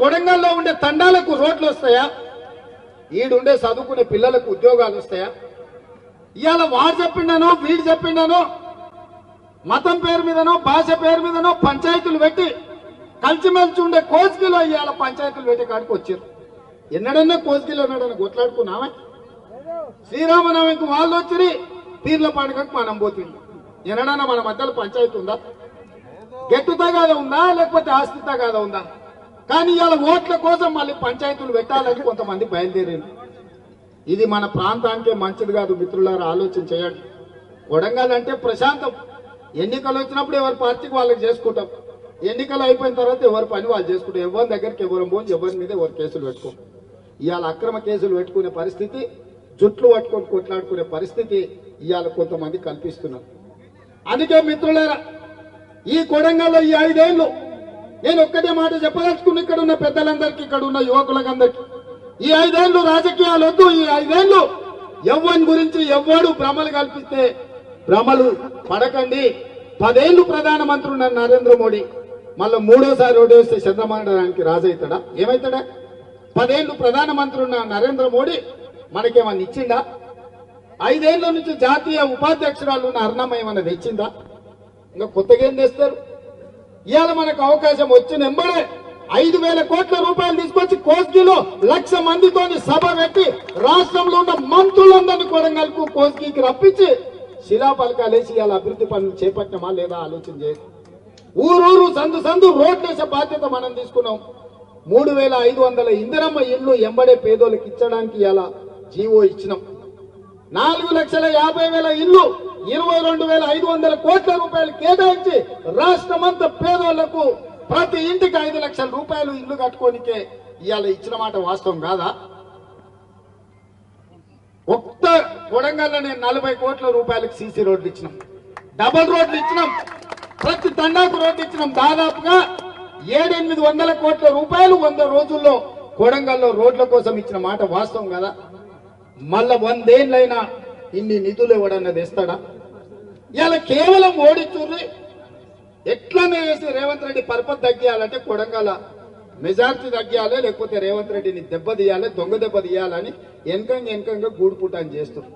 కొడంగల్లో ఉండే తండాలకు రోడ్లు వస్తాయా? ఈడుండే చదువుకునే పిల్లలకు ఉద్యోగాలు వస్తాయా? ఇవాళ వాడు చెప్పిండనో వీడు చెప్పిండనో మతం పేరు మీదనో భాష పేరు మీదనో పంచాయతీలు పెట్టి కలిసిమెలిసి ఉండే కోస్గిలో ఇవాళ పంచాయతీలు పెట్టి కాడికి వచ్చారు. ఎన్నడన్నా కోస్గిలో ఎన్నడన్నా కొట్లాడుకున్నావా? శ్రీరామనవమికి వాళ్ళు వచ్చి పీర్ల పండుగకు మనం పోతుంది. ఎన్నడన్నా మన మధ్యలో పంచాయతీ ఉందా? గెట్టు తగాదా ఉందా లేకపోతే ఆస్తి తగాదా ఉందా? కానీ ఇవాళ ఓట్ల కోసం మళ్ళీ పంచాయతీలు పెట్టాలని కొంతమంది బయలుదేరారు. ఇది మన ప్రాంతానికే మంచిది కాదు. మిత్రులారా, ఆలోచన చేయండి. కొడంగల్ అంటే ప్రశాంతం. ఎన్నికలు వచ్చినప్పుడు ఎవరి పార్టీకి వాళ్ళకి చేసుకుంటాం. ఎన్నికలు అయిపోయిన తర్వాత ఎవరి పని వాళ్ళు చేసుకుంటాం. ఎవరి దగ్గరికి ఎవరు పోయి ఎవరి మీద ఎవరు కేసులు పెట్టుకోం. ఇవాళ అక్రమ కేసులు పెట్టుకునే పరిస్థితి, జుట్లు పట్టుకొని కొట్లాడుకునే పరిస్థితి ఇవాళ కొంతమంది కల్పిస్తున్నారు. అందుకే మిత్రులారా, ఈ కొడంగల్లో ఈ 5 ఏళ్ళు నేను ఒక్కటే మాట చెప్పదలుచుకున్న ఇక్కడ ఉన్న పెద్దలందరికీ, ఇక్కడ ఉన్న యువకులందరికీ, ఈ 5 ఏళ్ళు రాజకీయాలు వద్దు. ఈ 5 ఏళ్ళు ఎవ్వని గురించి ఎవ్వడు భ్రమలు కల్పిస్తే భ్రమలు పడకండి. 10 ఏళ్ళు ప్రధానమంత్రి ఉన్న నరేంద్ర మోడీ మళ్ళీ 3వ రోడ్డు వేస్తే చంద్రబాబు రాజు అవుతాడా? ఏమవుతాడా? 10 ఏళ్ళు ప్రధానమంత్రి ఉన్న నరేంద్ర మోడీ మనకేమన్నా ఇచ్చిందా? 5 ఏళ్ళ నుంచి జాతీయ ఉపాధ్యక్షురాలు ఉన్న అరుణమ్మ ఏమన్నా తెచ్చిందా? ఇంకా కొత్తగా ఏం తెస్తారు? ఇవాళ మనకు అవకాశం వచ్చిన ఎంబడే 5,000 కోట్ల రూపాయలు తీసుకొచ్చి కోస్గిలో 1,00,000 మందితో సభ పెట్టి రాష్ట్రంలో ఉన్న మంత్రులందరినీ కొడంగల్కు కోస్గికి రప్పించి శిలాఫలకాలేసి ఇవాళ అభివృద్ధి పనులు చేపట్టినమా లేదా ఆలోచన చేసి ఊరూరు సందు సందు రోడ్లేసే బాధ్యత మనం తీసుకున్నాం. 3,500 ఇందిరమ్మ ఇళ్లు ఎంబడే పేదోళ్ళకి ఇచ్చడానికి ఇలా జీవో ఇచ్చినాం. 4,50,000 ఇళ్లు 22,500 కోట్ల రూపాయలు కేటాయించి రాష్ట్రమంతా పేదోళ్లకు ప్రతి ఇంటికి 5 లక్షల రూపాయలు ఇల్లు కట్టుకోనికే ఇవాళ ఇచ్చిన మాట వాస్తవం కాదా? ఒక్క కొడంగల్లో నేను 40 కోట్ల రూపాయలకు సీసీ రోడ్లు ఇచ్చినాం, డబల్ రోడ్లు ఇచ్చినాం, ప్రతి తండాకు రోడ్లు ఇచ్చినాం. దాదాపుగా 700-800 కోట్ల రూపాయలు 100 రోజుల్లో కొడంగల్లో రోడ్ల కోసం ఇచ్చిన మాట వాస్తవం కదా? మళ్ళా 100 ఏళ్ళైనా ఇన్ని నిధులు ఎవడన్నది ఇస్తాడా? ఇలా కేవలం ఓడిచూరి ఎట్లనే వేసి రేవంత్ రెడ్డి పరపతి తగ్గియాలంటే కొడంగల్ మెజార్టీ తగ్గియాలి, లేకపోతే రేవంత్ రెడ్డిని దెబ్బతీయాలి, దొంగ దెబ్బ తీయాలని వెనకంగా గూడుపుటాన్ని చేస్తుంది.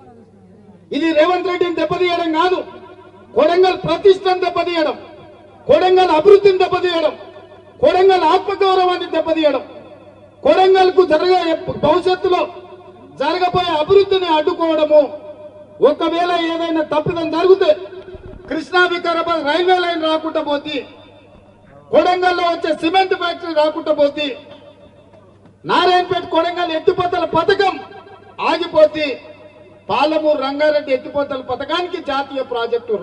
ఇది రేవంత్ రెడ్డిని దెబ్బతీయడం కాదు, కొడంగల్ ప్రతిష్టను దెబ్బతీయడం, కొడంగల్ అభివృద్ధిని దెబ్బతీయడం, కొడంగల్ ఆత్మగౌరవాన్ని దెబ్బతీయడం, కొడంగల్ కు భవిష్యత్తులో జరగబోయే అభివృద్ధిని అడ్డుకోవడము. ఒకవేళ ఏదైనా తప్పిదం జరిగితే కృష్ణా వికారాబాద్ రైల్వే లైన్ రాకుండా పోతే, కొడంగల్లో వచ్చే సిమెంట్ ఫ్యాక్టరీ రాకుండా పోతే, నారాయణపేట కొడంగల్ ఎత్తిపోతల పథకం ఆగిపోతే, పాలమూరు రంగారెడ్డి ఎత్తిపోతల పథకానికి జాతీయ ప్రాజెక్టు